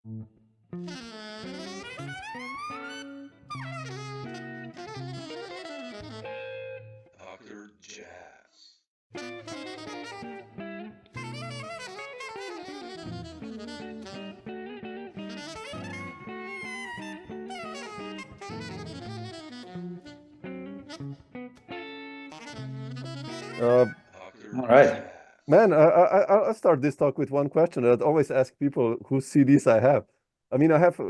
Dr. Jazz. Uh, Dr. All right. Jazz. Man, I'll start this talk with one question that I always ask people whose CDs I have. I mean, I have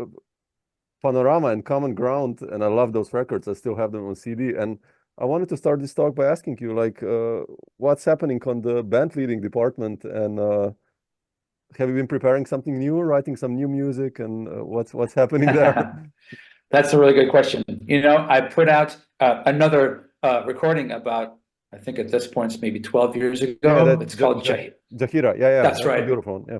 Panorama and Common Ground, and I love those records. I still have them on CD. And I wanted to start this talk by asking you, like, what's happening on the band leading department, and have you been preparing something new, writing some new music, and what's happening there? That's a really good question. You know, I put out another recording about, I think at this point, it's maybe 12 years ago. It's called Jahira. Yeah, That's right. A beautiful one. Yeah.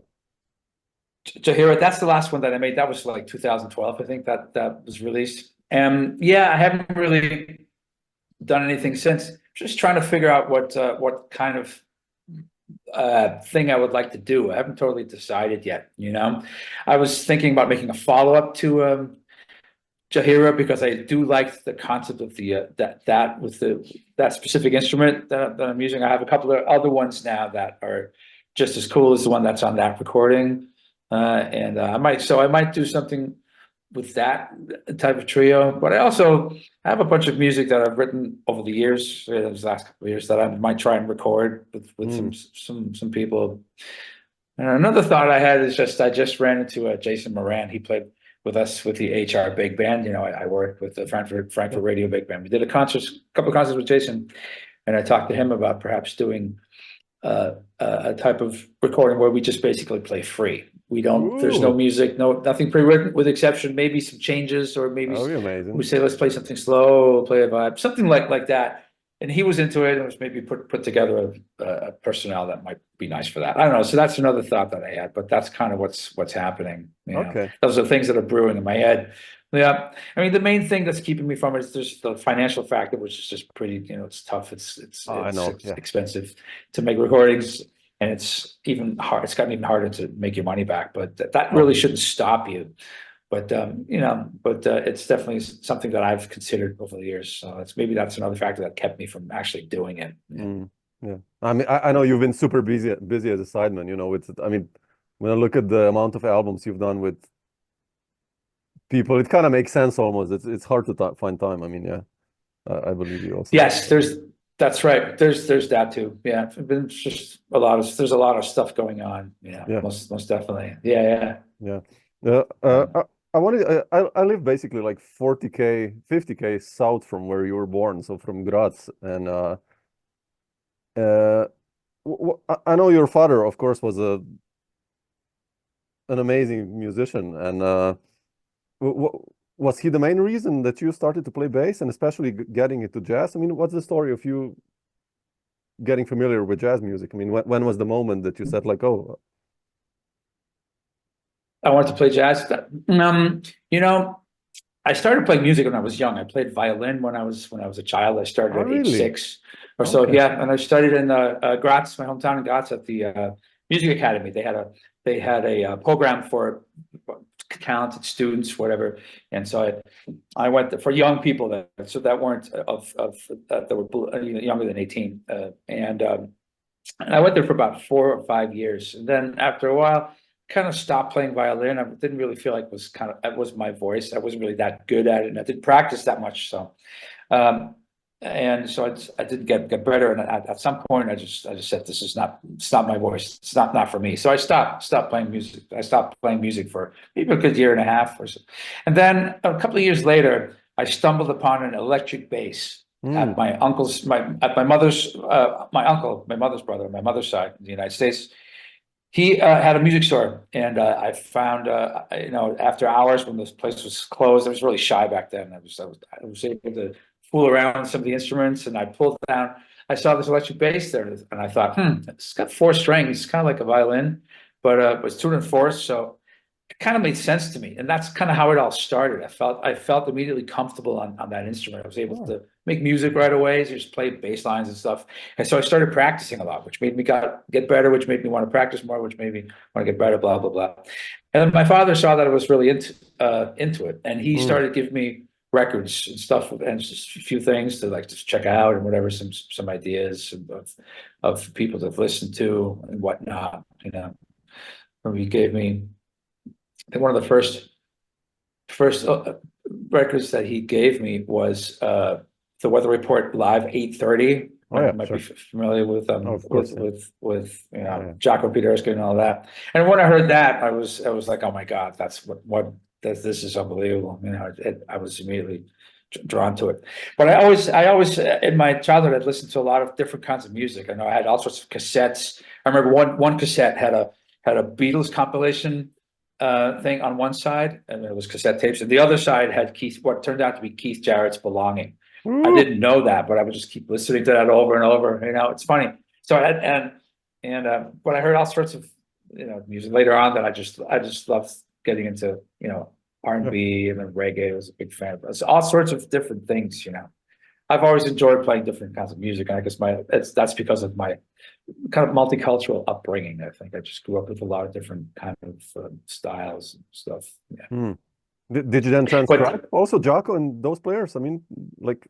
Jahira, that's the last one that I made. That was like 2012, I think that was released. And yeah, I haven't really done anything since. Just trying to figure out what kind of thing I would like to do. I haven't totally decided yet. You know, I was thinking about making a follow-up to Jahira, because I do like the concept of the that specific instrument that I'm using. I have a couple of other ones now that are just as cool as the one that's on that recording. I might do something with that type of trio. But I also have a bunch of music that I've written over the years, those last couple of years, that I might try and record with some people. And another thought I had is I just ran into Jason Moran. He played with us with the HR Big Band. You know, I worked with the Frankfurt Radio Big Band. We did a couple of concerts with Jason, and I talked to him about perhaps doing a type of recording where we just basically play free. We don't. There's no music, nothing pre-written, with exception maybe some changes, or maybe we say let's play something slow, play a vibe, something like that. And he was into it, and was maybe put together a personnel that might be nice for that. I don't know. So that's another thought that I had, but that's kind of what's happening. You know? Okay. Those are things that are brewing in my head. Yeah. I mean, the main thing that's keeping me from it is just the financial factor, which is just pretty, you know, it's tough. It's expensive to make recordings, and it's even hard. It's gotten even harder to make your money back, but that really shouldn't stop you. But it's definitely something that I've considered over the years. So that's another factor that kept me from actually doing it. Yeah. I mean, I know you've been super busy as a sideman. You know, I mean, when I look at the amount of albums you've done with people, it kind of makes sense almost. It's hard to find time. I mean, yeah, I believe you also. Yes, that's right. There's that too. Yeah, there's just there's a lot of stuff going on. Yeah. Most definitely. Yeah. I live basically like 50K south from where you were born, so from Graz, and I know your father, of course, was an amazing musician, and was he the main reason that you started to play bass, and especially getting into jazz? I mean, what's the story of you getting familiar with jazz music? I mean, when was the moment that you said like, oh, I wanted to play jazz? You know, I started playing music when I was young. I played violin when I was a child. I started at age 6 or so. Yeah, and I studied in Graz, my hometown in Graz, at the music academy. They had a program for talented students, whatever. And so I went for young people that weren't that were younger than 18, and I went there for about 4 or 5 years. And then after a while, kind of stopped playing violin. I didn't really feel like it was my voice. I wasn't really that good at it, and I didn't practice that much. So, and so I didn't get better. And at some point, I just said, it's not my voice. It's not for me. So I stopped playing music. I stopped playing music for maybe a good year and a half or so. And then a couple of years later, I stumbled upon an electric bass at my uncle's, my mother's brother, my mother's side in the United States. He had a music store, and I found, after hours when this place was closed, I was really shy back then. I was able to fool around with some of the instruments, and I pulled down. I saw this electric bass there, and I thought, it's got 4 strings, kind of like a violin, but it's 2 and 4. So kind of made sense to me, and that's kind of how it all started. I felt immediately comfortable on that instrument. I was able to make music right away, so just play bass lines and stuff. And so I started practicing a lot, which made me get better, which made me want to practice more, which made me want to get better, blah blah blah. And then my father saw that I was really into it, and he started giving me records and stuff, and just a few things to like just check out and whatever, some ideas of people to listen to and whatnot. You know, and he gave me. One of the first records that he gave me was the Weather Report Live 830. Oh, yeah, might sure. be familiar with of course, with you know Jaco Pederska and all that. And when I heard that, I was like, oh my God, that's what this is unbelievable. You know, I was immediately drawn to it. But I always in my childhood I'd listened to a lot of different kinds of music. I know I had all sorts of cassettes. I remember one cassette had a Beatles compilation thing on one side, and it was cassette tapes, and the other side had what turned out to be Keith Jarrett's Belonging. I didn't know that, but I would just keep listening to that over and over. You know, it's funny. So but I heard all sorts of music later on that I just loved getting into, R&B, and then reggae. I was a big fan of it. All sorts of different things. You know, I've always enjoyed playing different kinds of music, and I guess that's because of my kind of multicultural upbringing. I think I just grew up with a lot of different kind of styles and stuff. Yeah. Did you then transcribe also Jaco and those players? I mean, like,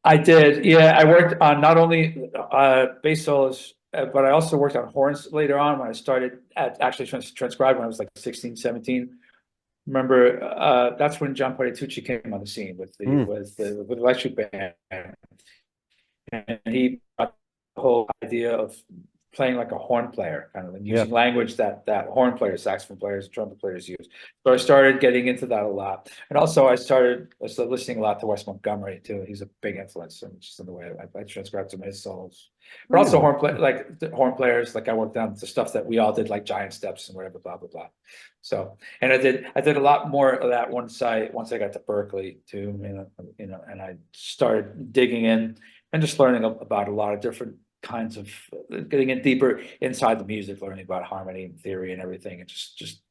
I did. Yeah, I worked on not only bass solos, but I also worked on horns later on when I started actually transcribing when I was like 16, 17. Remember, that's when John Patitucci came on the scene with the electric band, and he brought the whole idea of playing like a horn player, kind of, and using language that horn players, saxophone players, trumpet players use. So I started getting into that a lot, and also I started listening a lot to Wes Montgomery too. He's a big influence, and just in the way I transcribed some of his solos. But also horn players, like I worked on the stuff that we all did, like giant steps and whatever, blah blah blah. So, and I did a lot more of that once I got to Berkeley too, and I started digging in and just learning about a lot of different kinds of getting in deeper inside the music, learning about harmony and theory and everything, and just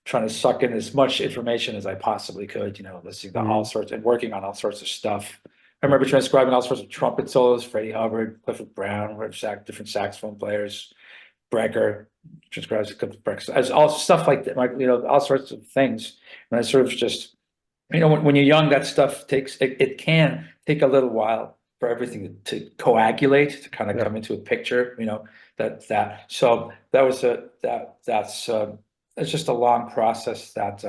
trying to suck in as much information as I possibly could, listening to all sorts and working on all sorts of stuff. I remember transcribing all sorts of trumpet solos, Freddie Hubbard, Clifford Brown, different saxophone players, Brecker, transcribes as all stuff like that, all sorts of things. And I sort of just, when you're young, that stuff it can take a little while for everything to coagulate, to kind of come into a picture, so it's just a long process that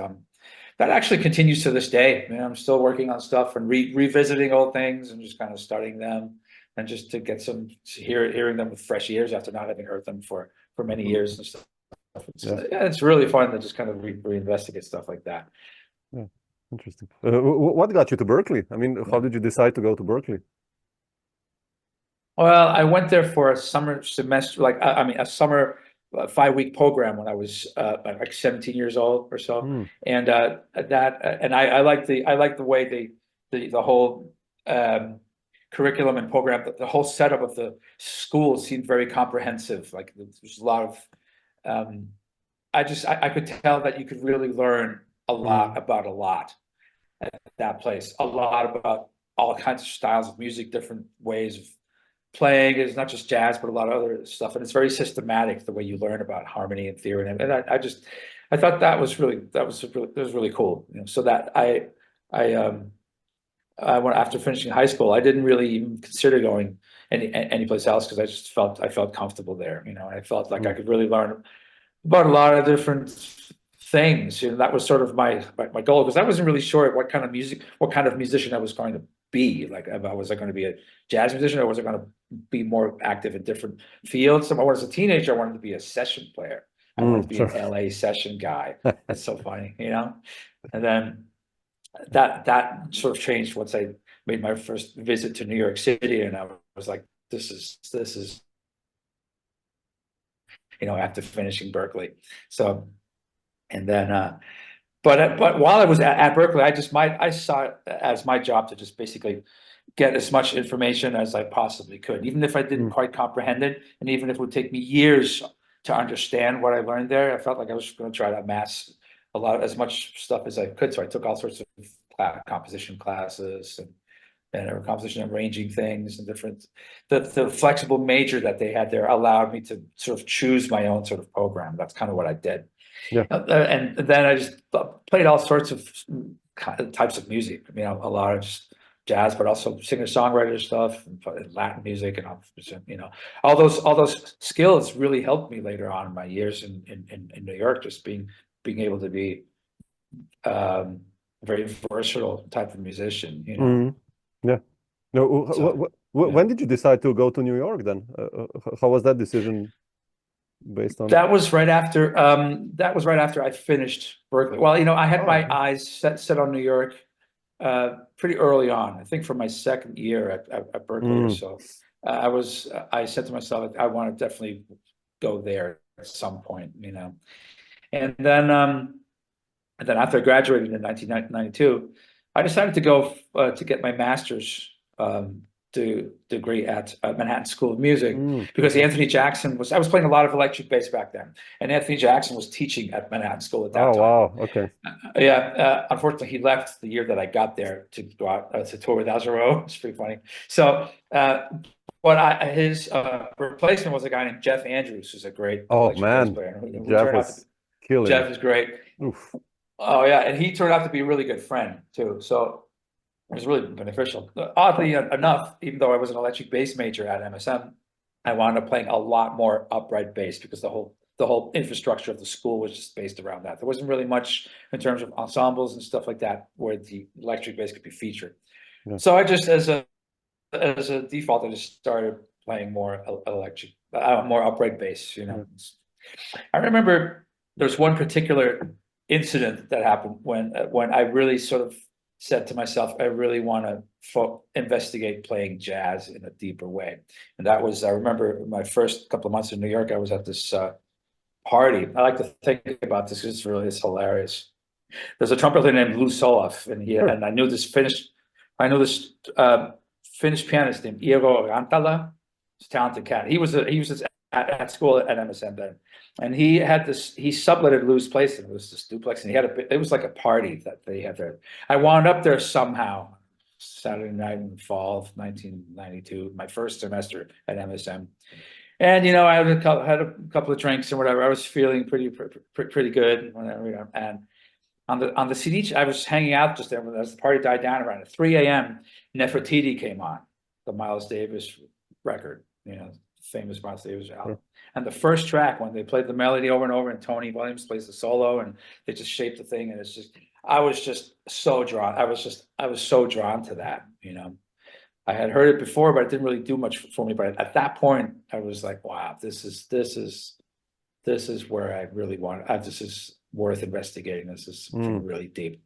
actually continues to this day. I'm still working on stuff and revisiting old things and just kind of studying them, and just to get hearing them with fresh ears after not having heard them for many years and stuff. It's really fun to just kind of reinvestigate stuff like that. Yeah, interesting. What got you to Berkeley? I mean, how did you decide to go to Berkeley? Well, I went there for a summer semester, a summer 5-week program when I was like 17 years old or so, and I like the way the whole curriculum and program, the whole setup of the school seemed very comprehensive. Like there's a lot of, I could tell that you could really learn a lot about a lot at that place. A lot about all kinds of styles of music, different ways of playing. It's not just jazz, but a lot of other stuff, and it's very systematic the way you learn about harmony and theory. And I thought that was really cool. So that I went after finishing high school. I didn't really even consider going any place else because I felt comfortable there. I felt like I could really learn about a lot of different things. That was sort of my goal, because I wasn't really sure what kind of musician I was going to be. Like, was I going to be a jazz musician, or was I going to be more active in different fields? So when I was a teenager, I wanted to be a session player. I wanted to be an LA session guy. That's so funny, And then that sort of changed once I made my first visit to New York City, and I was like, this is after finishing Berkeley. So, and then but while I was at Berkeley, I saw it as my job to just basically get as much information as I possibly could, even if I didn't quite comprehend it, and even if it would take me years to understand what I learned there. I felt like I was going to try to amass as much stuff as I could. So I took all sorts of composition classes and composition arranging things and different. The flexible major that they had there allowed me to sort of choose my own sort of program. That's kind of what I did. Yeah. And then I just played all sorts of types of music. A lot of just jazz, but also singer-songwriter stuff, and Latin music, and all those skills really helped me later on in my years in New York. Just being able to be very versatile type of musician. Yeah. No. So, when did you decide to go to New York then? How was that decision based on? That was right after. That was right after I finished Berkeley. Well, I had my eyes set on New York pretty early on. I think from my second year at Berkeley or so. I said to myself, I want to definitely go there at some point, And then after I graduated in 1992, I decided to go to get my master's degree at Manhattan School of Music, because I was playing a lot of electric bass back then, and Anthony Jackson was teaching at Manhattan School at that time. Oh, wow, okay. Unfortunately, he left the year that I got there to go out to tour with Azaro. It's pretty funny. So, his replacement was a guy named Jeff Andrews, who's a great electric bass player. Jeff was killing. Jeff is great. Oof. Oh yeah, and he turned out to be a really good friend too. So it was really beneficial. Oddly enough, even though I was an electric bass major at MSM, I wound up playing a lot more upright bass, because the whole infrastructure of the school was just based around that. There wasn't really much in terms of ensembles and stuff like that where the electric bass could be featured. Yeah. So I just, as a default, I just started playing more more upright bass. I remember there's one particular incident that happened when I really sort of said to myself, I really want to investigate playing jazz in a deeper way. And that was, I remember my first couple of months in New York, I was at this party. I like to think about this because it's hilarious. There's a trumpeter named Lou Soloff, and I knew this Finnish pianist named Iiro Rantala. He's a talented cat. He was at school at MSM then. And he subletted Lou's place, and it was this duplex, and it was like a party that they had there. I wound up there somehow, Saturday night in the fall of 1992, my first semester at MSM. And, I had a couple of drinks and whatever. I was feeling pretty good, whatever. And on the CD, I was hanging out just there as the party died down around at 3 a.m. Nefertiti came on, the Miles Davis record, famous Miles Davis album. And the first track, when they played the melody over and over, and Tony Williams plays the solo, and they just shaped the thing, and it's just, I was just so drawn. I was so drawn to that. I had heard it before, but it didn't really do much for me. But at that point, I was like, wow, this is where I really want. This is worth investigating. This is really deep.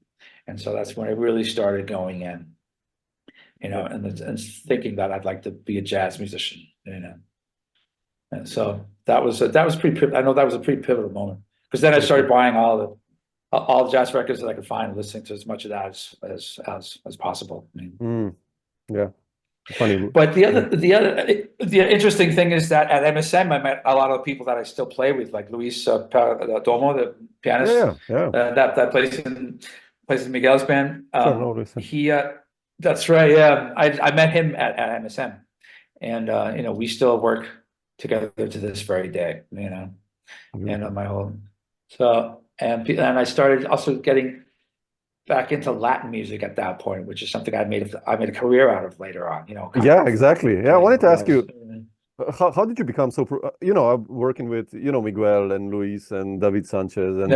And so that's when I really started going in, and thinking that I'd like to be a jazz musician, And so that was pretty. I know that was a pretty pivotal moment, because then I started buying all the jazz records that I could find, and listening to as much of that as possible. Yeah, funny. But the interesting thing is that at MSM I met a lot of people that I still play with, like Luis Domo, the pianist. That plays in Miguel's band. That's right. Yeah, I met him at MSM, and we still work together to this very day, and my whole, and I started also getting back into Latin music at that point, which is something I made a career out of later on, Yeah, exactly. Yeah, I wanted to ask you, how did you become so, working with, Miguel and Luis and David Sanchez, and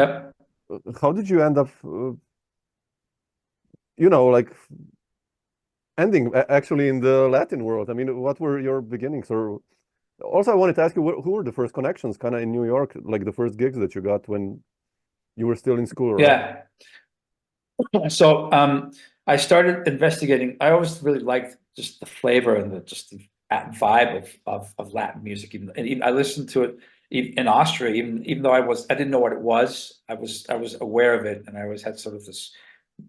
how did you end up, like ending actually in the Latin world? I mean, what were your beginnings? Or also, I wanted to ask you, who were the first connections kind of in New York, like the first gigs that you got when you were still in school, right? Yeah. So I started investigating. I always really liked just the flavor and the vibe of Latin music. Even I listened to it in Austria, even though I didn't know what it was. I was aware of it, and I always had sort of this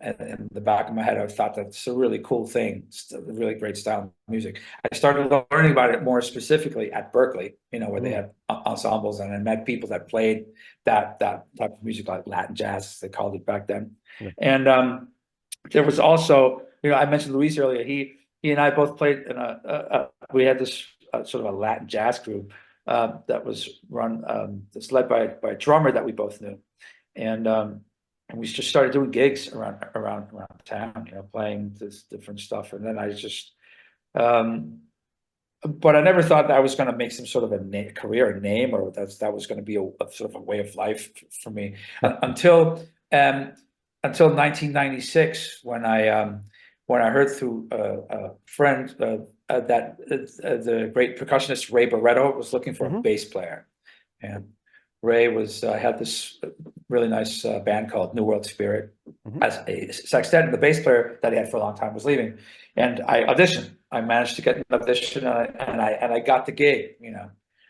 in the back of my head, I thought that's a really cool thing. It's a really great style of music. I started learning about it more specifically at Berkeley, where they had ensembles, and I met people that played that type of music, like Latin jazz, as they called it back then. Yeah. And there was also, I mentioned Luis earlier. He and I both played in we had this sort of a Latin jazz group that was run, that's led by a drummer that we both knew, and we just started doing gigs around town, playing this different stuff. And then I just, but I never thought that I was going to make some sort of a career name, or that was going to be a sort of a way of life for me until 1996, when I heard through a friend that the great percussionist Ray Barretto was looking for a bass player, and Ray had this really nice band called New World Spirit as a sextet, and the bass player that he had for a long time was leaving, and I auditioned. I managed to get an audition, and I got the gig.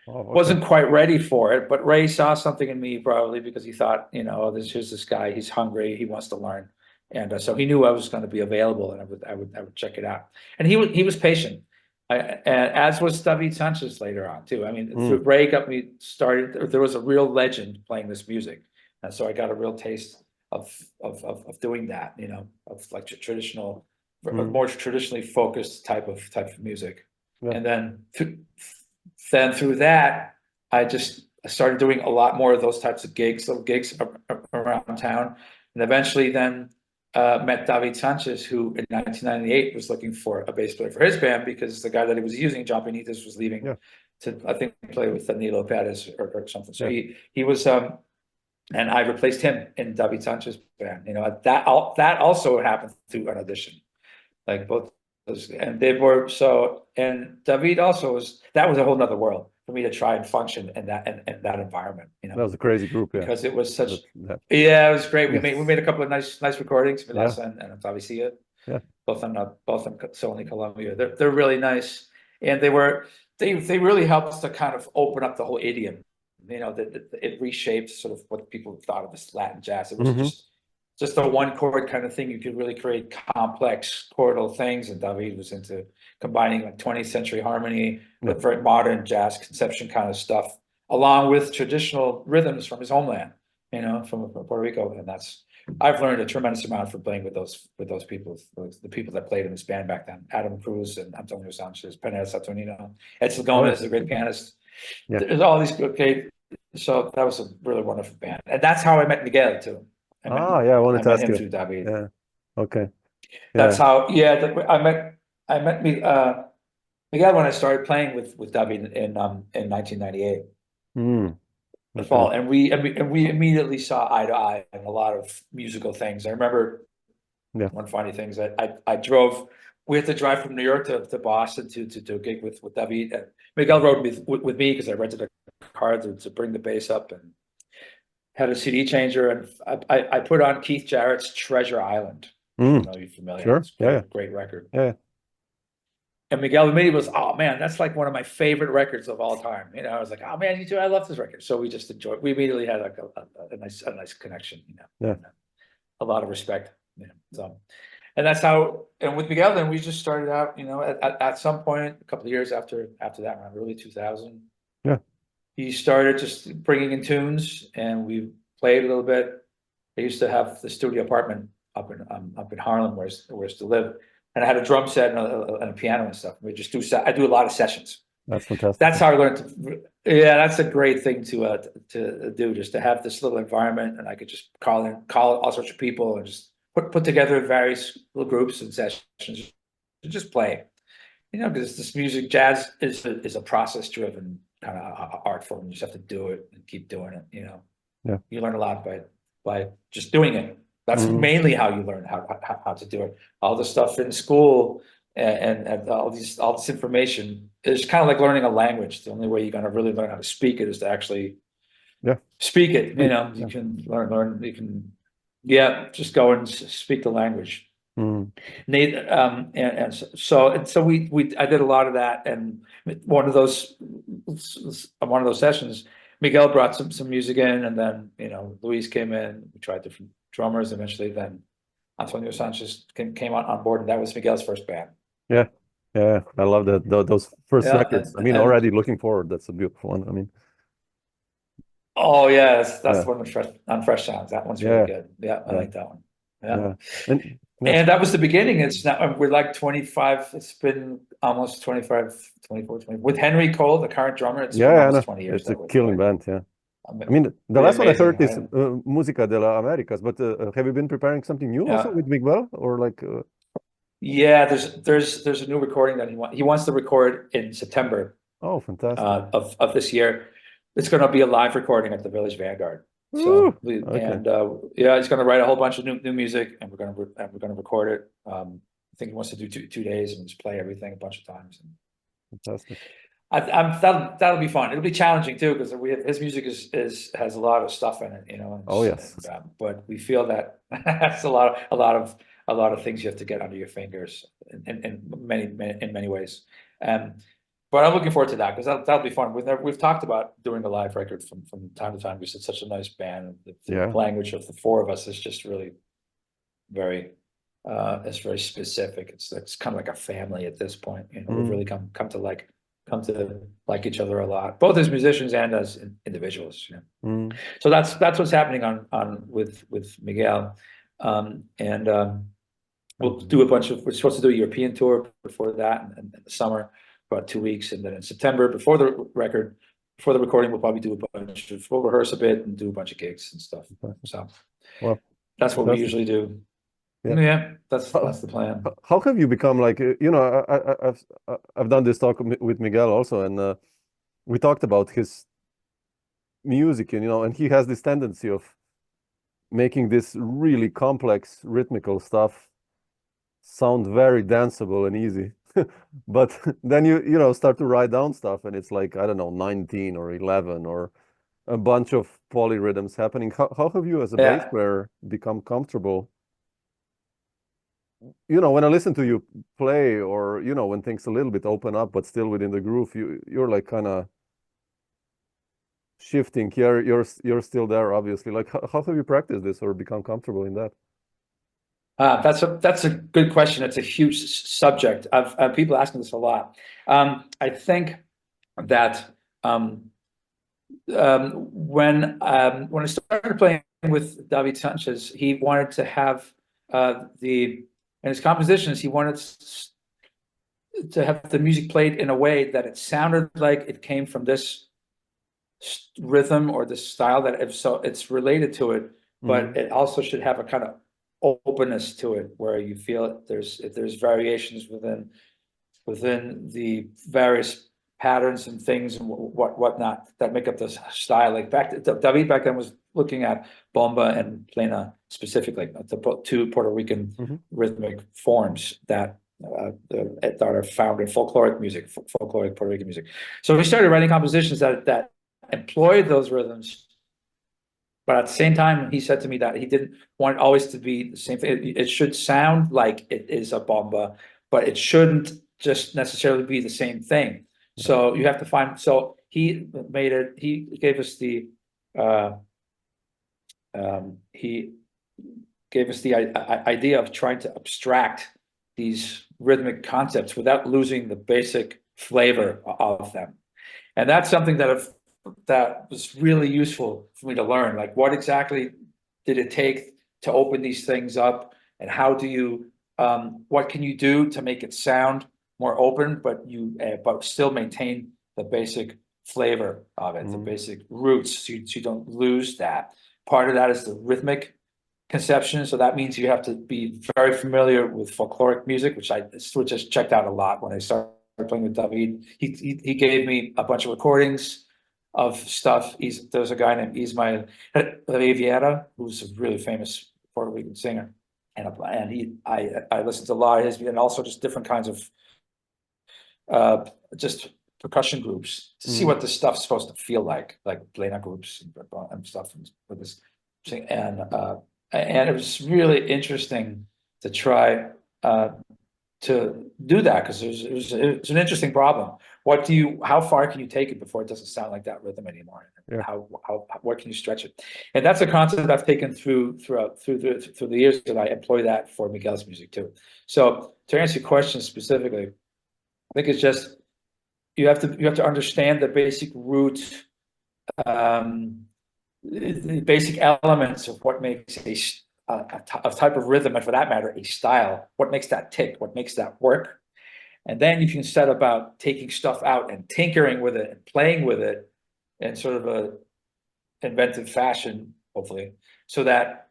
Oh, okay. Wasn't quite ready for it, but Ray saw something in me, probably because he thought, here's this guy, he's hungry, he wants to learn, and so he knew I was going to be available, and I would check it out. And he was patient. As was David Sanchez later on too. I mean, Ray got me started. There was a real legend playing this music, and so I got a real taste of doing that. Of like traditional, more traditionally focused type of music. Yeah. And then through that, I started doing a lot more of those types of little gigs around town, and eventually then. Met David Sanchez, who in 1998 was looking for a bass player for his band, because the guy that he was using, John Benitez, was leaving to, I think, play with Danilo Perez or something. So he was, and I replaced him in David Sanchez's band. That also happened through an audition, like both those, and they were so. And David also that was a whole nother world for me to try and function in that environment. That was a crazy group, because it was such. Yeah, it was great. We made a couple of nice recordings, Melissa and Tavicia, both on Sony Columbia. They're really nice, and they really helped us to kind of open up the whole idiom. It reshaped sort of what people thought of as Latin jazz. It was just a one chord kind of thing. You could really create complex chordal things, and David was into combining like 20th century harmony with very modern jazz conception kind of stuff, along with traditional rhythms from his homeland, from Puerto Rico. And I've learned a tremendous amount from playing with those people, the people that played in this band back then: Adam Cruz and Antonio Sanchez, Penel Saturnino, Edsel Gomez, the great pianist. There's all these so that was a really wonderful band, and that's how I met Miguel too. I wanted to ask you. Through David. Yeah. Okay. That's how. Yeah, I met Miguel when I started playing with David in 1998. The fall, and we immediately saw eye to eye on a lot of musical things. I remember one funny thing is I drove. We had to drive from New York to Boston to do a gig with David. And Miguel rode with me because I rented a car to bring the bass up, and had a CD changer, and I put on Keith Jarrett's Treasure Island. I don't know if you're familiar. Sure. It's great record. Yeah. And Miguel immediately was, oh man, that's like one of my favorite records of all time. I was like, oh man, you too. I love this record. So we just enjoyed. We immediately had like a nice connection. A lot of respect. So, and that's how. And with Miguel, then we just started out. At some point, a couple of years after that, around early 2000. Yeah. He started just bringing in tunes, and we played a little bit. I used to have the studio apartment up in Harlem, where I used to live. And I had a drum set and a piano and stuff. We just I do a lot of sessions. That's fantastic. That's how I learned that's a great thing to do, just to have this little environment, and I could just call all sorts of people and just put together various little groups and sessions and just play. Because this music, jazz is a process driven kind of art form. You just have to do it and keep doing it. You learn a lot by just doing it. That's mainly how you learn how to do it. All the stuff in school and all this information is kind of like learning a language. The only way you're going to really learn how to speak it is to actually speak it. You can learn. You can just go and speak the language. And so I did a lot of that, and one of those sessions, Miguel brought some music in, and then Luis came in. We tried different drummers. Eventually, then Antonio Sanchez came on board, and that was Miguel's first band. Yeah, yeah, I love that. Those first Yeah, records. I mean, already looking forward. That's a beautiful one. I mean, oh yeah, that's yeah, the one on Fresh Sounds. That one's yeah, really good. Yeah, I yeah, like that one. Yeah. and And that was the beginning. It's now we're like 25. It's been almost 25, 24, 20. With Henry Cole, the current drummer, it's been yeah, I almost know. 20 years It's a that we're killing playing. band. Yeah. I mean, the Pretty last one I heard amazing, is right? Música de la Américas, but have you been preparing something new also Yeah. with Miguel or like? Yeah, there's a new recording that he wants to record in September Oh, fantastic. of this year. It's going to be a live recording at the Village Vanguard. Ooh, So okay, yeah, he's going to write a whole bunch of new music, and we're going to record it. I think he wants to do two days and just play everything a bunch of times. fantastic. That'll be fun. It'll be challenging too, because his music has a lot of stuff in it, you know. Oh yes. But we feel that that's a lot of things you have to get under your fingers in many ways. But I'm looking forward to that, because that'll be fun. We've talked about doing a live record from time to time, because it's such a nice band. The language of the four of us is just really very it's very specific. It's kind of like a family at this point. You know, we've really come to like each other a lot, both as musicians and as individuals. You know? So that's what's happening on with Miguel, and we'll do we're supposed to do a European tour before that, and in the summer, about 2 weeks, and then in September before the recording, we'll probably do we'll rehearse a bit and do a bunch of gigs and stuff. So well, that's what we usually do. Yeah, that's the plan. How have you become like, you know, I've done this talk with Miguel also, and we talked about his music, and you know, and he has this tendency of making this really complex rhythmical stuff sound very danceable and easy. But then you know start to write down stuff, and it's like, I don't know, 19 or 11 or a bunch of polyrhythms happening. How have you as a bass player become comfortable? You know, when I listen to you play, or you know, when things a little bit open up but still within the groove, you're like kind of shifting. You're still there, obviously. Like, how have you practiced this or become comfortable in that? That's a good question. It's a huge subject. I've people asking this a lot. I think that when I started playing with David Sanchez, he wanted to have in his compositions, he wanted to have the music played in a way that it sounded like it came from this rhythm or this style, that if so, it's related to it, but it also should have a kind of openness to it, where you feel if there's variations within the various patterns and things and whatnot that make up this style. Like David back then was looking at bomba and plena specifically, the two Puerto Rican rhythmic forms that are found in folkloric music, folkloric Puerto Rican music. So we started writing compositions that employed those rhythms. But at the same time, he said to me that he didn't want it always to be the same thing. It should sound like it is a bomba, but it shouldn't just necessarily be the same thing. So you have to find. So he made it. He gave us the. He gave us the idea of trying to abstract these rhythmic concepts without losing the basic flavor of them, and that's something that was really useful for me to learn. Like, what exactly did it take to open these things up, and how do you, what can you do to make it sound more open, but still maintain the basic flavor of it, the basic roots, so you don't lose that. Part of that is the rhythmic conception, so that means you have to be very familiar with folkloric music, which I just checked out a lot when I started playing with David. He gave me a bunch of recordings of stuff. There's a guy named Ismael Riviera, who's a really famous Puerto Rican singer, and I listened to a lot of his, and also just different kinds of just percussion groups to see what this stuff's supposed to feel like plena groups and stuff, and with this, and it was really interesting to try to do that, because it's an interesting problem. How far can you take it before it doesn't sound like that rhythm anymore? Yeah. What can you stretch it? And that's a concept I've taken through the years, that I employ that for Miguel's music too. So to answer your question specifically, I think it's just, you have to understand the basic root, the basic elements of what makes a type of rhythm, and for that matter, a style. What makes that tick? What makes that work? And then you can set about taking stuff out and tinkering with it and playing with it in sort of a inventive fashion, hopefully, so that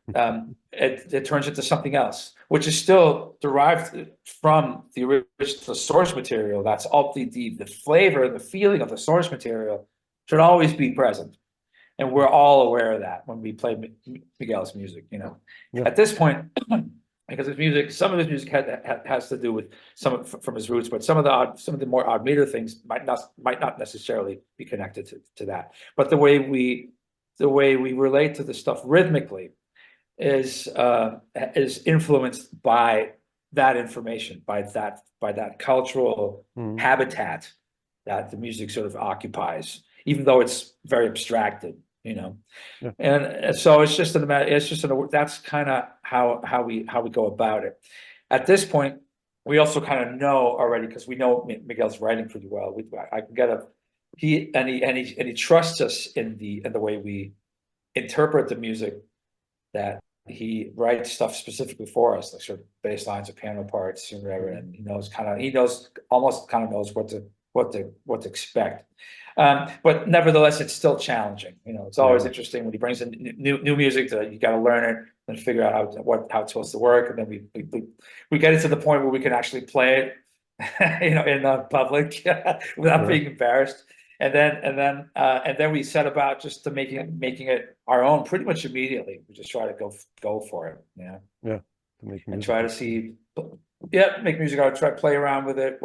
it turns into something else, which is still derived from the original source material. That's all the flavor, the feeling of the source material should always be present. And we're all aware of that when we play Miguel's music, you know. Yeah. At this point, because his music, some of his music has to do with some from his roots, but some of the more odd meter things might not necessarily be connected to that. But the way we relate to the stuff rhythmically is influenced by that information, by that cultural habitat that the music sort of occupies, even though it's very abstracted, you know. Yeah. And so it's just that's kind of how we go about it. At this point, we also kind of know already, because we know Miguel's writing pretty well. I can get he trusts us in the way we interpret the music, that he writes stuff specifically for us, like sort of bass lines or piano parts and whatever, and he almost knows what to expect. But nevertheless, it's still challenging. You know, it's always interesting when he brings in new music. You got to learn it and figure out how it's supposed to work, and then we get it to the point where we can actually play it, you know, in public without being embarrassed. And then we set about just to making it our own pretty much immediately. We just try to go for it, you know. Yeah. To make and try to see, make music out, try to play around with it.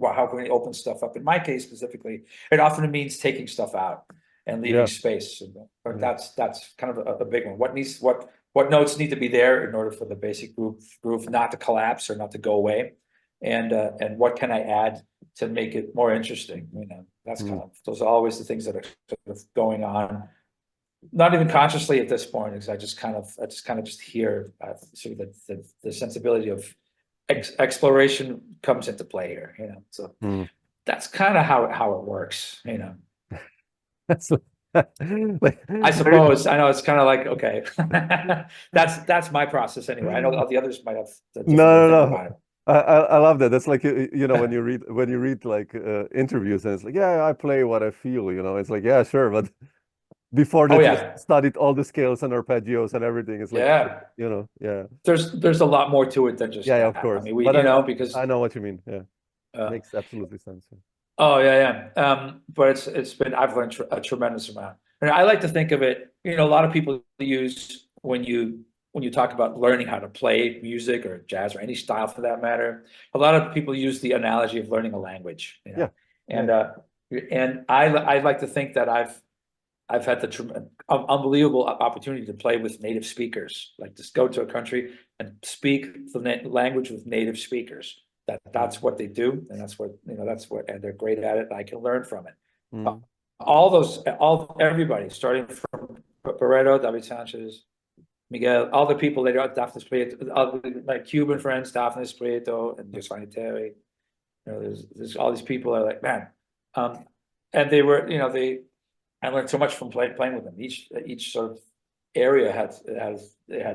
How can we open stuff up? In my case specifically, it often means taking stuff out and leaving space. That's kind of a big one. What notes need to be there in order for the basic groove not to collapse or not to go away, and what can I add to make it more interesting? You know, that's kind of, those are always the things that are sort of going on, not even consciously at this point, because I just kind of hear sort of the sensibility of exploration comes into play here, you know. So that's kind of how it works, you know. I suppose. I know it's kind of like, okay, that's my process anyway. I know the others might have no. I love that. That's like, you know, when you read like interviews, and it's like, yeah, I play what I feel, you know. It's like, yeah, sure, but before that, you studied all the scales and arpeggios and everything. It's like, you know, there's a lot more to it than just of course. I mean, because I know what you mean. Yeah, makes absolutely sense. Oh yeah. But I've learned a tremendous amount, and I like to think of it. You know, a lot of people use when you talk about learning how to play music or jazz or any style for that matter, a lot of people use the analogy of learning a language. You know? And I like to think that I've had the unbelievable opportunity to play with native speakers, like just go to a country and speak the language with native speakers. That's what they do, and that's what and they're great at it. And I can learn from it. Everybody, starting from Barreto, David Sanchez, Miguel, all the people later on, Daphne Prieto, my Cuban friends, Daphne Prieto and Giovanni Terry. You know, there's all these people that are like, man, and they were, you know, I learned so much from playing with them. Each sort of area had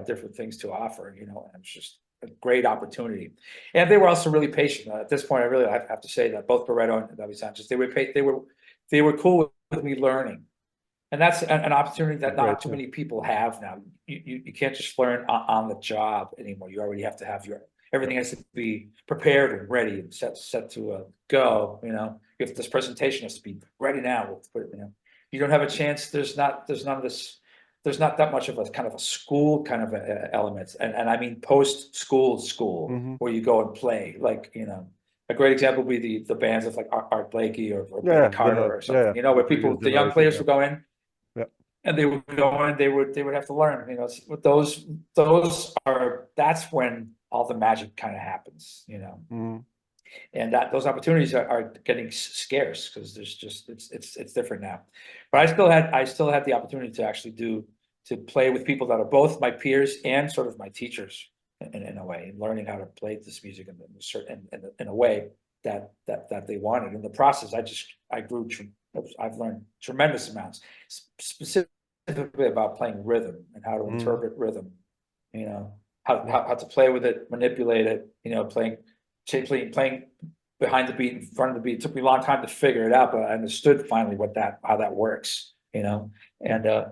different things to offer, you know, and it's just a great opportunity. And they were also really patient. At this point, I have to say that both Barreto and David Sanchez, they were cool with me learning. And that's an opportunity that not too many people have now. You can't just learn on the job anymore. You already have to have everything has to be prepared and ready and set to go. You know, if this presentation has to be ready now, we'll put it. You know, you don't have a chance. There's not that much of a kind of a school kind of element, and I mean post school where you go and play. Like, you know, a great example would be the bands of like Art Blakey or Benny Carter or something. You know, where the young players would go in. And they would go in, they would have to learn, you know. Those are that's when all the magic kind of happens, you know. Mm. And that those opportunities are getting scarce because there's just it's different now. But I still had the opportunity to actually to play with people that are both my peers and sort of my teachers in a way, and learning how to play this music in a way that they wanted. In the process, I've learned tremendous amounts, specifically about playing rhythm and how to interpret rhythm, you know, how to play with it, manipulate it, you know, playing behind the beat, in front of the beat. It took me a long time to figure it out, but I understood finally how that works, you know. And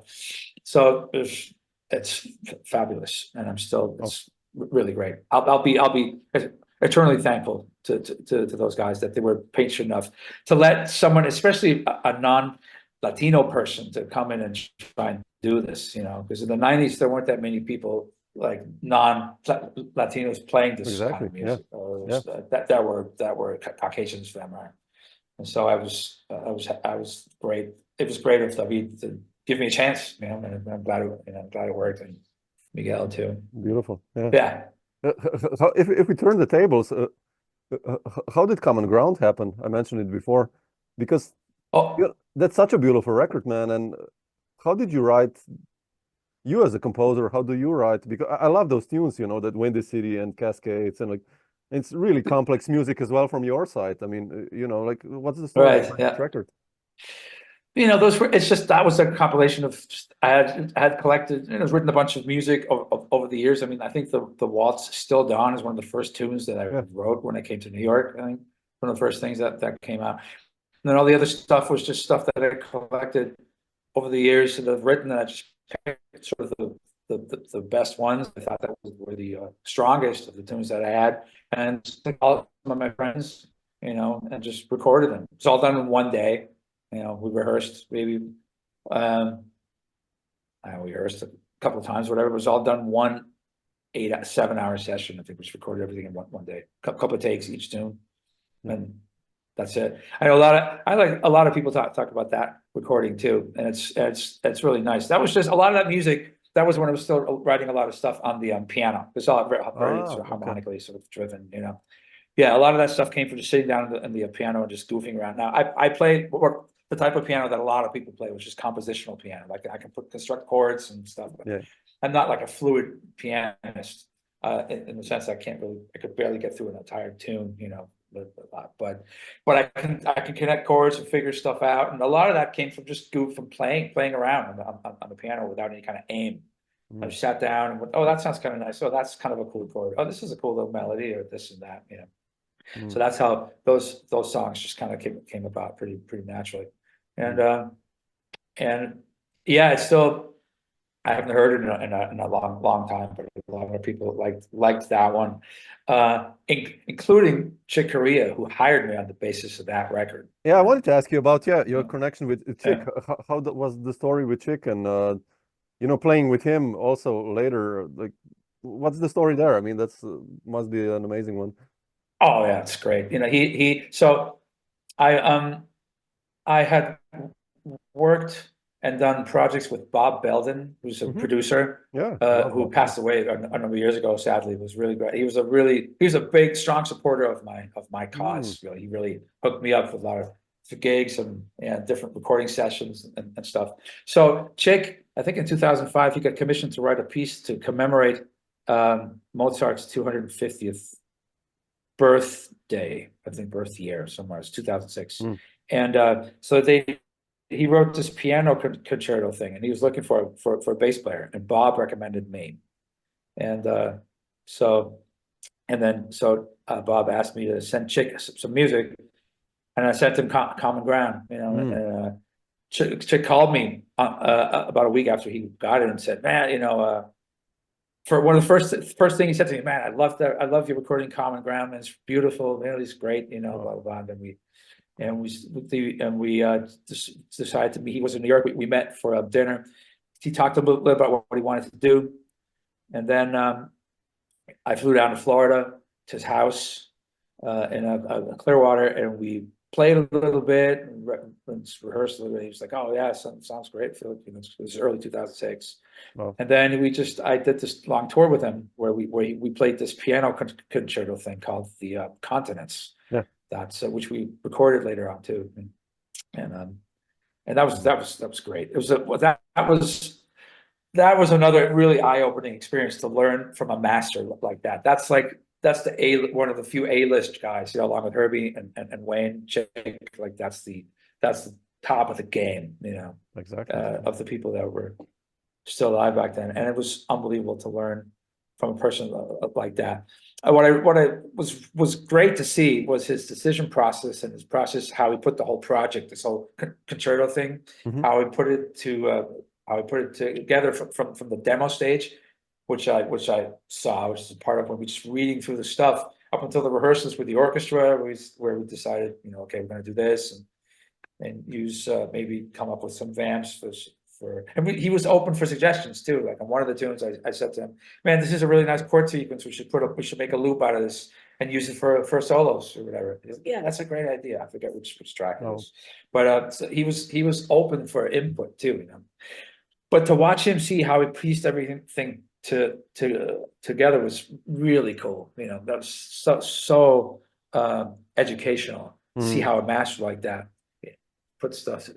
so it's fabulous, and it's really great. I'll be eternally thankful to those guys that they were patient enough to let someone, especially a non-Latino person, to come in and try and do this, you know, because in the 90s there weren't that many people like non-Latinos playing this kind of music, or that were Caucasians for them, right? And so I was great. It was great of David to give me a chance, you know, and I'm glad it worked, and Miguel too. Beautiful. Yeah. So if we turn the tables, how did Common Ground happen? I mentioned it before, because that's such a beautiful record, man. And how did you write? You as a composer, how do you write? Because I love those tunes, you know, that Windy City and Cascades, and like, it's really complex music as well from your side. I mean, you know, like, what's the story behind this record? You know, that was a compilation of, I had collected, and it was written a bunch of music over the years. I mean, I think the Waltz Still Dawn is one of the first tunes that I wrote when I came to New York. I think one of the first things that came out. And then all the other stuff was just stuff that I collected over the years that I've written, that I just picked sort of the best ones. I thought that were the strongest of the tunes that I had, and all some of my friends, you know, and just recorded them. It's all done in one day. You know, we rehearsed maybe, we rehearsed a couple of times, whatever. It was all done 7-hour session. I think we just recorded everything in one day. Couple of takes each tune, and that's it. I know a lot of people talk about that recording too, and it's really nice. That was just a lot of that music. That was when I was still writing a lot of stuff on the piano. It's all very sort of harmonically sort of driven, you know. Yeah, a lot of that stuff came from just sitting down in the piano and just goofing around. Now I played the type of piano that a lot of people play, which is compositional piano. Like I can construct chords and stuff, but I'm not like a fluid pianist in the sense I could barely get through an entire tune, you know. But I can connect chords and figure stuff out, and a lot of that came from just playing around on the piano without any kind of aim. I just sat down and went, oh, that sounds kind of nice. Oh, that's kind of a cool chord. Oh, this is a cool little melody, or this and that, you know. So that's how those songs just kind of came about pretty naturally, and yeah, it's still, I haven't heard it in a long time, but a lot of people liked that one, including Chick Corea, who hired me on the basis of that record. Yeah, I wanted to ask you about your connection with Chick. How was the story with Chick, and you know, playing with him also later? Like, what's the story there? I mean, that's must be an amazing one. Oh yeah, it's great. You know, so I had worked and done projects with Bob Belden, who's a producer, who passed away a number of years ago. Sadly, it was really great. He was a big, strong supporter of my cause. Really, he really hooked me up with a lot of gigs and different recording sessions and stuff. So Chick, I think in 2005, he got commissioned to write a piece to commemorate Mozart's 250th birthday. I think birth year somewhere. It's 2006, and so he wrote this piano concerto thing, and he was looking for a bass player, and Bob recommended me. And so Bob asked me to send Chick some music, and I sent him Common Ground, you know. And Chick called me about a week after he got it and said, man, you know, for one of the first thing he said to me, man, I love you recording Common Ground, man. It's beautiful, melodies great, you know, blah blah blah. And we decided to meet. He was in New York. We met for a dinner. He talked a little bit about what he wanted to do, and then I flew down to Florida to his house in a Clearwater, and we played a little bit and rehearsed a little bit. He was like, "Oh yeah, sounds great, Philip." You know, it was early 2006. Wow. And then I did this long tour with him where we played this piano concerto thing called the Continents. Yeah. That's which we recorded later on too, and that was great. It was that was another really eye-opening experience to learn from a master like that. That's one of the few A-list guys, you know, along with Herbie and Wayne Jake. Like that's the top of the game, you know, Exactly. of the people that were still alive back then, and it was unbelievable to learn from a person like that. What I was great to see was his decision process and his process, how he put the whole project, this whole concerto thing, how he put it together from the demo stage, which I saw, which is part of when we just reading through the stuff up until the rehearsals with the orchestra, where we decided, you know, okay, we're going to do this and use maybe come up with some vamps and he was open for suggestions too. Like on one of the tunes, I said to him, "Man, this is a really nice chord sequence. We should make a loop out of this and use it for solos or whatever." He's like, "Yeah, that's a great idea." I forget which track it was, but so he was open for input too, you know. But to watch him see how he pieced everything together was really cool. You know, that was so educational. See how a master like that puts stuff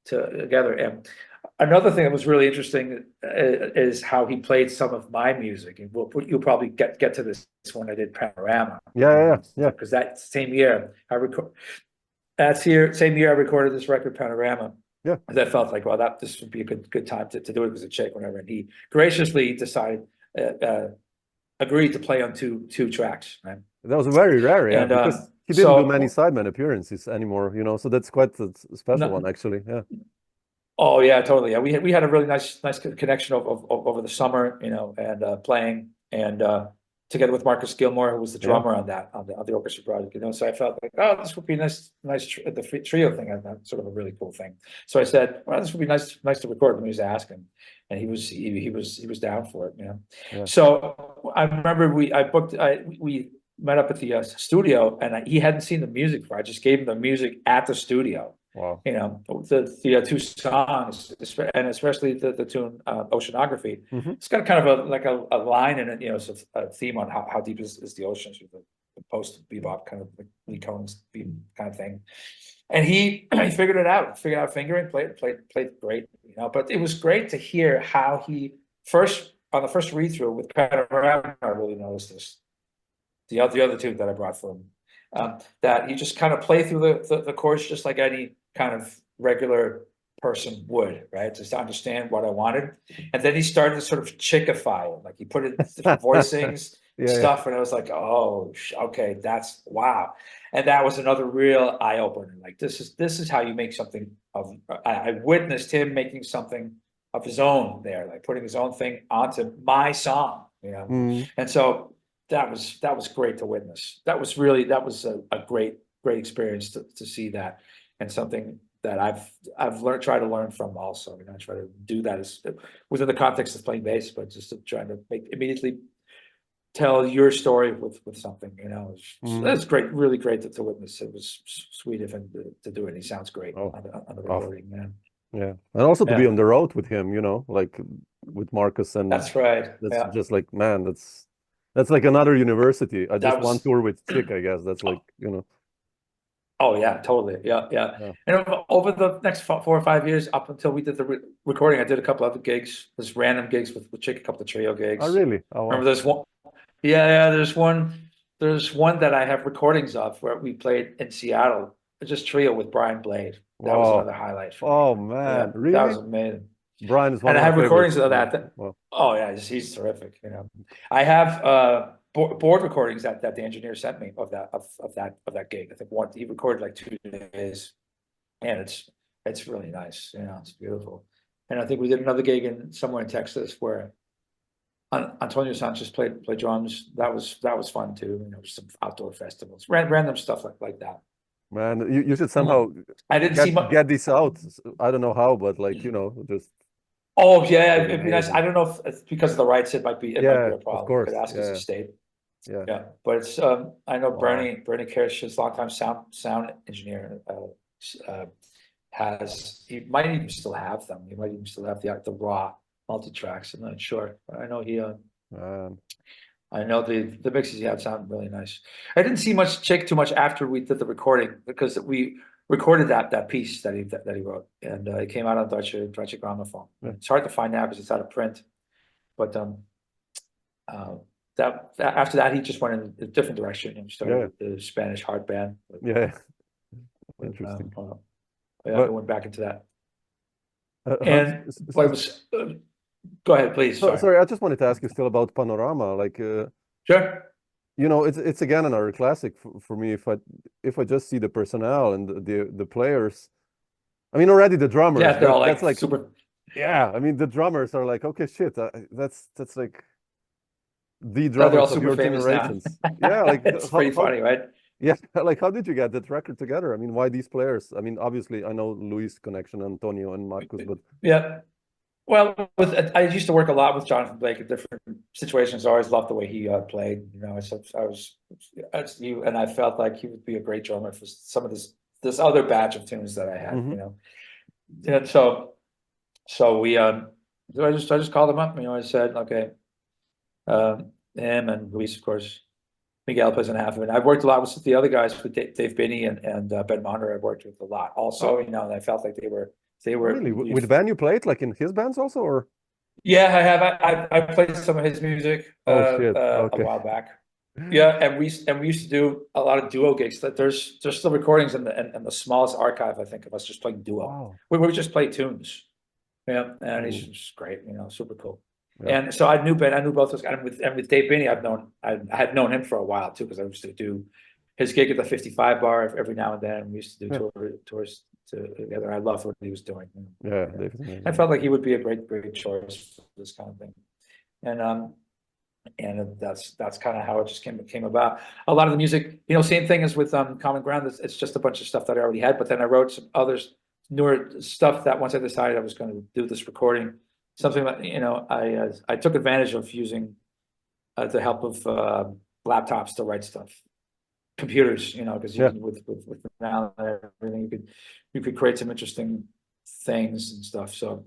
together. And another thing that was really interesting is how he played some of my music, and you'll probably get to this when I did Panorama. Yeah. Because that same year I recorded this record, Panorama. Yeah. I felt like, well, this would be a good time to do it as a Czech, whenever. And he graciously decided, agreed to play on two tracks. Right? That was very rare, yeah, And, because he didn't do many sideman appearances anymore, you know. So that's quite a special one, actually. Yeah. Oh yeah, totally. Yeah, we had a really nice connection over the summer, you know, and playing and together with Marcus Gilmore, who was the drummer on the orchestra project, you know. So I felt like, oh, this would be nice the trio thing. That's sort of a really cool thing. So I said, well, this would be nice to record. Let me just ask him, and he was down for it, you know. Yeah. So I remember we met up at the studio, and he hadn't seen the music before. I just gave him the music at the studio. Wow. You know, the two songs, and especially the tune Oceanography. It's got kind of a line in it, you know, so a theme on how deep is the ocean, sort of the post bebop kind of like Lee Cohen's theme kind of thing. And he figured out fingering, played great, you know. But it was great to hear how he on the first read through with Panorama, I really noticed this. The other two that I brought for him, that he just kind of play through the chords just like any kind of regular person would, right? Just to understand what I wanted. And then he started to sort of chickify it. Like he put in different voicings, stuff, and I was like, oh, okay, that's wow. And that was another real eye opener. Like this is how you make something of. I witnessed him making something of his own there, like putting his own thing onto my song, you know. And so that was great to witness. That was a great experience to see that, and something that I've tried to learn from also. You know, I try to do that as within the context of playing bass, but just to try to immediately tell your story with something. You know, that's great, really great to witness. It was sweet of him to do it. He sounds great on the recording, man. Yeah, and also to be on the road with him, you know, like with Marcus, and that's right. That's just like, man, that's like another university. I just one tour with Chick, I guess. That's like, you know. Oh yeah, totally. Yeah. And over the next 4 or 5 years, up until we did the recording, I did a couple other gigs, just random gigs with Chick, a couple of trio gigs. Oh really? Oh, wow. Remember there's one? Yeah. There's one that I have recordings of where we played in Seattle, just trio with Brian Blade. That was another highlight for me. Man, really? That was amazing. Brian is one and of I have my recordings favorites. of that. Oh yeah, he's terrific. You know, I have board recordings that the engineer sent me of that gig. I think he recorded like 2 days, and it's really nice. You know, it's beautiful. And I think we did another gig somewhere in Texas where Antonio Sanchez played drums. That was fun too. You know, some outdoor festivals, random stuff like that. Man, you should somehow get this out. I don't know how, but like, you know, just. Oh yeah, it'd be nice. I don't know if it's because of the rights, it might be a problem. Of course. Could ask his estate. Yeah, but it's I know Wow. Bernie Kirsch, his longtime sound engineer, he might even still have them. He might even still have the raw multi-tracks. I'm not sure, but I know I know the mixes he had sound really nice. I didn't see Chick too much after we did the recording, because we recorded that piece that he wrote, and it came out on Deutsche Grammophon. Yeah. It's hard to find now because it's out of print, but that after that he just went in a different direction and started with the Spanish hard band. Interesting. Yeah, I went back into that. And But it was, go ahead, please. sorry, I just wanted to ask you still about Panorama. Like, sure. you know, it's again another classic for me. If I just see the personnel and the players, I mean, already the drummers. Yeah, they're all that's like super. Yeah, I mean, the drummers are like, okay, shit, that's like the They're all drummers of super your famous now. generations. Yeah, like It's pretty funny, right? Yeah, like how did you get that record together? I mean, why these players? I mean, obviously, I know Luis connection, Antonio and Marcus, but Yeah. Well, I used to work a lot with Jonathan Blake in different situations. I always loved the way he played. You know, and I felt like he would be a great drummer for some of this other batch of tunes that I had. You know, and so I just called him up. You know, I said, okay, him and Luis, of course. Miguel plays in half of it. I've worked a lot with the other guys, with Dave Binney and Ben Monder. I've worked with a lot also, you know, and I felt like they were really with Ben you played like in his bands also, or? Yeah, I have. I played some of his music Okay. a while back. Yeah, and we used to do a lot of duo gigs. That there's still recordings in the smallest archive, I think, of us just playing duo. Wow. We would just play tunes. Yeah, and he's just great, you know, super cool. Yeah. And so I knew both those guys. And with Dave Binney, I had known him for a while too, because I used to do his gig at the 55 bar every now and then. We used to do tours together. I loved what he was doing. Yeah, definitely. I felt like he would be a great choice for this kind of thing. And that's kind of how it just came about. A lot of the music, you know, same thing as with Common Ground. It's just a bunch of stuff that I already had, but then I wrote some others, newer stuff that once I decided I was going to do this recording, something that, you know, I took advantage of using the help of laptops to write stuff, computers, you know, because you can, with now and everything, you could create some interesting things and stuff. So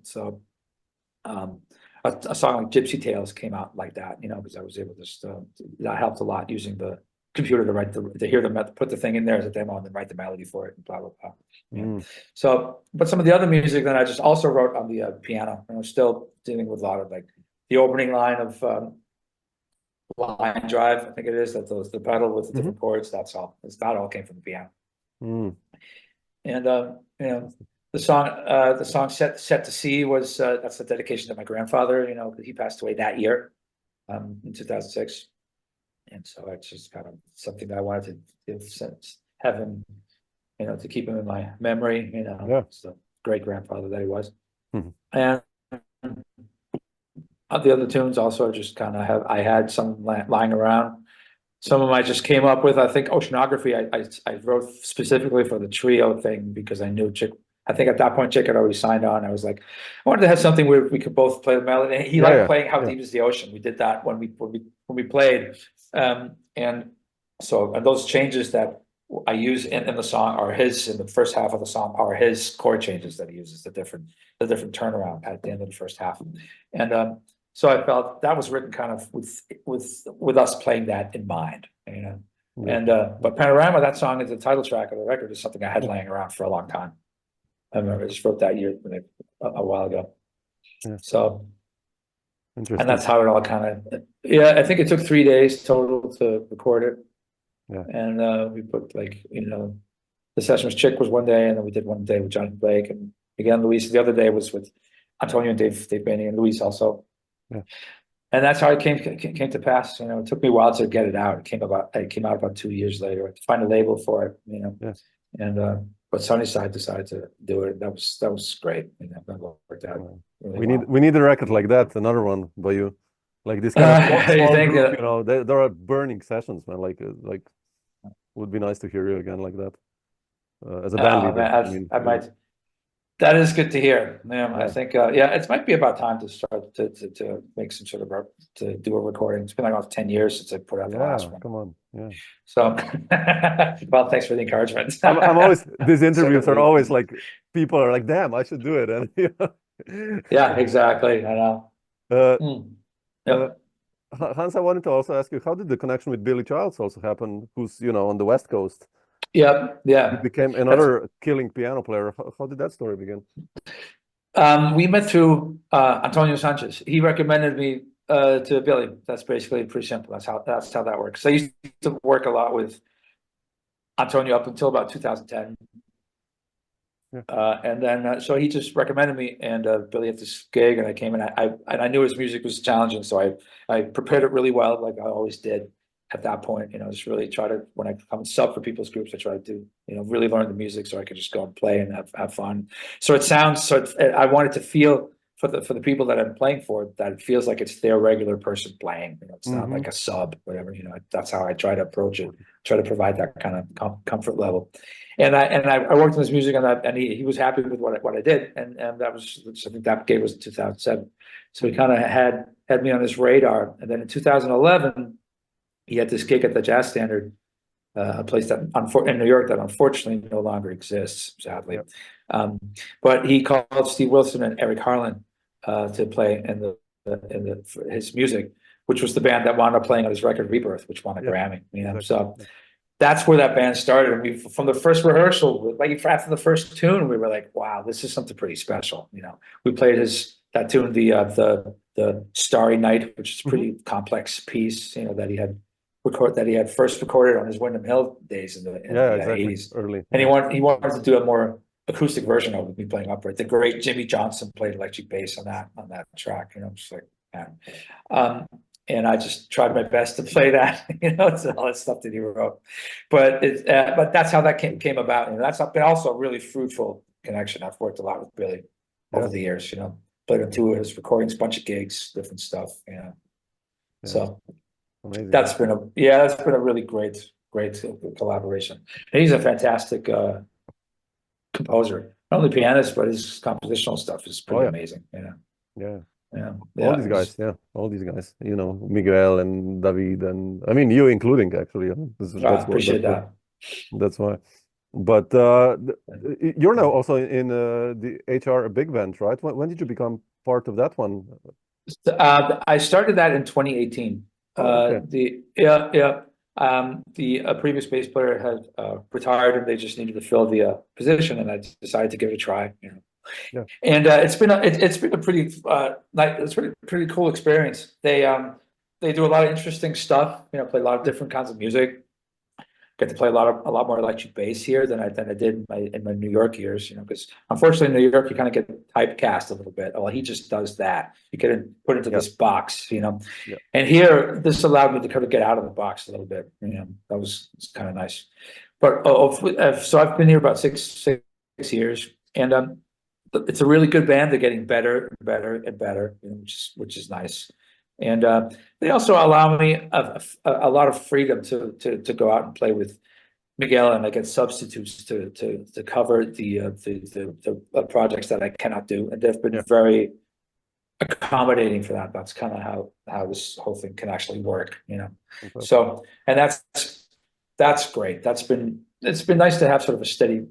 a song like Gypsy Tales came out like that, you know, because I was able to that helped a lot, using the computer to write to hear put the thing in there as a demo and then write the melody for it and blah blah blah. Yeah. So, but some of the other music that I just also wrote on the piano, and I'm still dealing with a lot of like the opening line of Line Drive, I think it is, the pedal with the different chords. That all came from the piano. And you know, the song Set to Sea was that's a dedication to my grandfather, you know, because he passed away that year, in 2006. And so it's just kind of something that I wanted to have him, you know, to keep him in my memory, you know. Yeah. It's the great grandfather that he was. And the other tunes also just kind of I had some lying around. Some of them I just came up with. I think Oceanography I wrote specifically for the trio thing, because I knew Chick. I think at that point Chick had already signed on. I was like, I wanted to have something where we could both play the melody. And he liked playing How Deep Is the Ocean. We did that when we played. And those changes that I use in the song are his, in the first half of the song, are his chord changes that he uses, the different turnaround at the end of the first half. And so I felt that was written kind of with us playing that in mind, you know. And but Panorama, that song is the title track of the record, is something I had laying around for a long time. I remember I just wrote that year a while ago. So, and that's how it all kind of, I think it took 3 days total to record it. And we put, like, you know, the session with Chick was one day, and then we did one day with Jonathan Blake, and again Luis the other day was with Antonio and Dave Binney, and Luis also. And that's how it came to pass. You know, it took me a while to get it out. It came out about 2 years later, to find a label for it, you know. And but Sunnyside decided to do it. That was great. You know, that worked out. Really we need a record like that, another one by you, like this kind of small group, you know. There are burning sessions, man. Like would be nice to hear you again like that, as a band leader. I might. That is good to hear. Yeah, I Yeah. think it might be about time to start to make some sort of to do a recording. It's been like about 10 years since I put out the last one. Come on. Yeah. So, well, thanks for the encouragement. I'm always, these interviews are Secondly, always like, people are like, damn, I should do it. And yeah, exactly. I know. uh, Yep. Hans, I wanted to also ask you, how did the connection with Billy Childs also happen? Who's, on the West Coast? Yep. He Yeah. became another killing piano player. How did that story begin? We met through Antonio Sanchez. He recommended me to Billy. That's basically pretty simple. That's how that works. So I used to work a lot with Antonio up until about 2010. Yeah. And then so he just recommended me, and Billy had this gig, and I came, and I knew his music was challenging, so I prepared it really well, like I always did at that point. Just really try to, when I come and sub for people's groups, I try to really learn the music so I could just go and play and have fun. So it sounds I wanted to feel for the people that I'm playing for, that it feels like it's their regular person playing. It's not like a sub, whatever. That's how I try to approach it. Try to provide that kind of comfort level. And I worked on his music on that, and he was happy with what I did, and that was, I think that gig was in 2007. So he kind of had me on his radar, and then in 2011, he had this gig at the Jazz Standard, a place that in New York that unfortunately no longer exists, sadly. But he called Steve Wilson and Eric Harlan to play in his music, which was the band that wound up playing on his record Rebirth, which won a Grammy. Exactly. So that's where that band started. And from the first rehearsal, like after the first tune, we were like, wow, this is something pretty special. We played that tune, the Starry Night, which is a pretty complex piece, that he had first recorded on his Windham Hill days in the exactly. 80s. Early. And he wanted to do a more acoustic version of it, me playing upright. The great Jimmy Johnson played electric bass on that track. Just like, man. And I just tried my best to play that, it's all that stuff that he wrote. But that's how that came about. And that's been also a really fruitful connection. I've worked a lot with Billy over the years, played on two of his recordings, bunch of gigs, different stuff, So amazing. That's been a really great collaboration. And he's a fantastic composer, not only pianist, but his compositional stuff is pretty amazing. All these guys, all these guys, Miguel and David, and I mean you including, actually. I appreciate that. That's why. But you're now also in the HR Big Band, right? When did you become part of that one? I started that in 2018. The previous bass player had retired, and they just needed to fill the position, and I decided to give it a try. And it's been a pretty cool experience. They do a lot of interesting stuff. Play a lot of different kinds of music. Get to play a lot more electric bass here than I did in my New York years. Because unfortunately in New York you kind of get typecast a little bit. Well, he just does that. You get put into this box. And here this allowed me to kind of get out of the box a little bit. That was kind of nice. But so I've been here about six years, and it's a really good band. They're getting better and better and better, which is nice. And they also allow me a lot of freedom to go out and play with Miguel, and I get substitutes to cover the projects that I cannot do, and they've been very accommodating for that. That's kind of how this whole thing can actually work, So, and that's great. It's been nice to have sort of a steady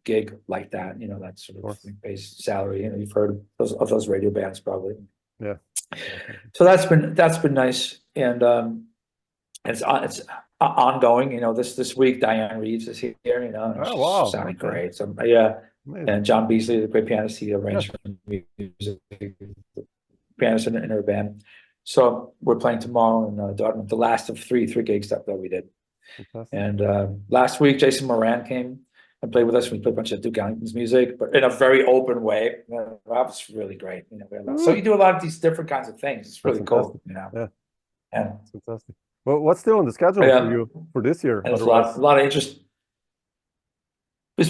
gig like that, that sort of base salary. You've heard of those radio bands probably. Yeah. So that's been nice, and it's ongoing. This week Diane Reeves is here. Oh, wow. Sounding great. So Amazing. and John Beasley, the great pianist, he arranged music, pianist in her band. So we're playing tomorrow in Dortmund, the last of three gigs that we did. Fantastic. And last week Jason Moran came and played with us. We played a bunch of Duke Ellington's music, but in a very open way. That was really great. So you do a lot of these different kinds of things. It's really cool. Yeah. That's fantastic. Well, what's still on the schedule for you for this year? And a lot of interest.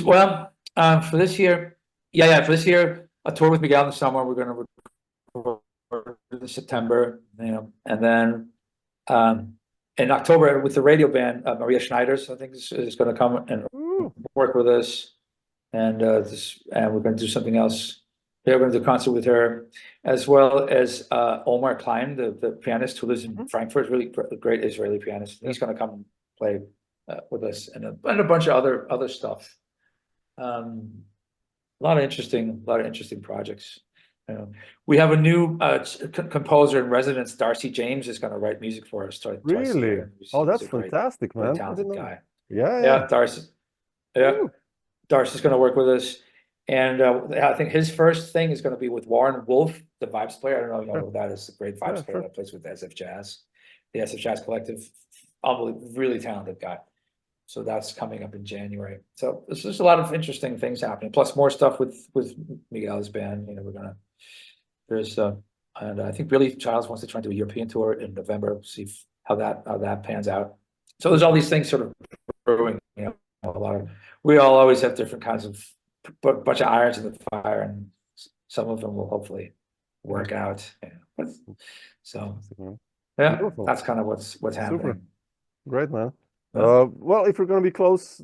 Well, for this year, for this year, a tour with Miguel in the summer. We're going to record in September, and then in October with the radio band, Maria Schneiders, I think is going to come and work with us. and we're going to do something else. Yeah, we're going to do a concert with her, as well as Omar Klein, the pianist who lives in Frankfurt, really great Israeli pianist. He's going to come play with us, and a bunch of other stuff. A lot of interesting projects. We have a new composer in residence, Darcy James, is going to write music for us. Really? Oh, that's fantastic, man. Talented guy. Yeah. Darcy. Yeah, Darcy's going to work with us, and I think his first thing is going to be with Warren Wolf, the vibes player. I don't know if you know who that is. A great vibes player that plays with SF Jazz, the SF Jazz Collective. Unbelievable, really talented guy. So that's coming up in January. So there's just a lot of interesting things happening. Plus more stuff with Miguel's band. And I think Billy Childs wants to try to do a European tour in November. See how that pans out. So there's all these things sort of brewing. We all always have different kinds of bunch of irons in the fire, and some of them will hopefully work out. So yeah, beautiful. That's kind of what's happening. Great, man. Well, if we're going to be close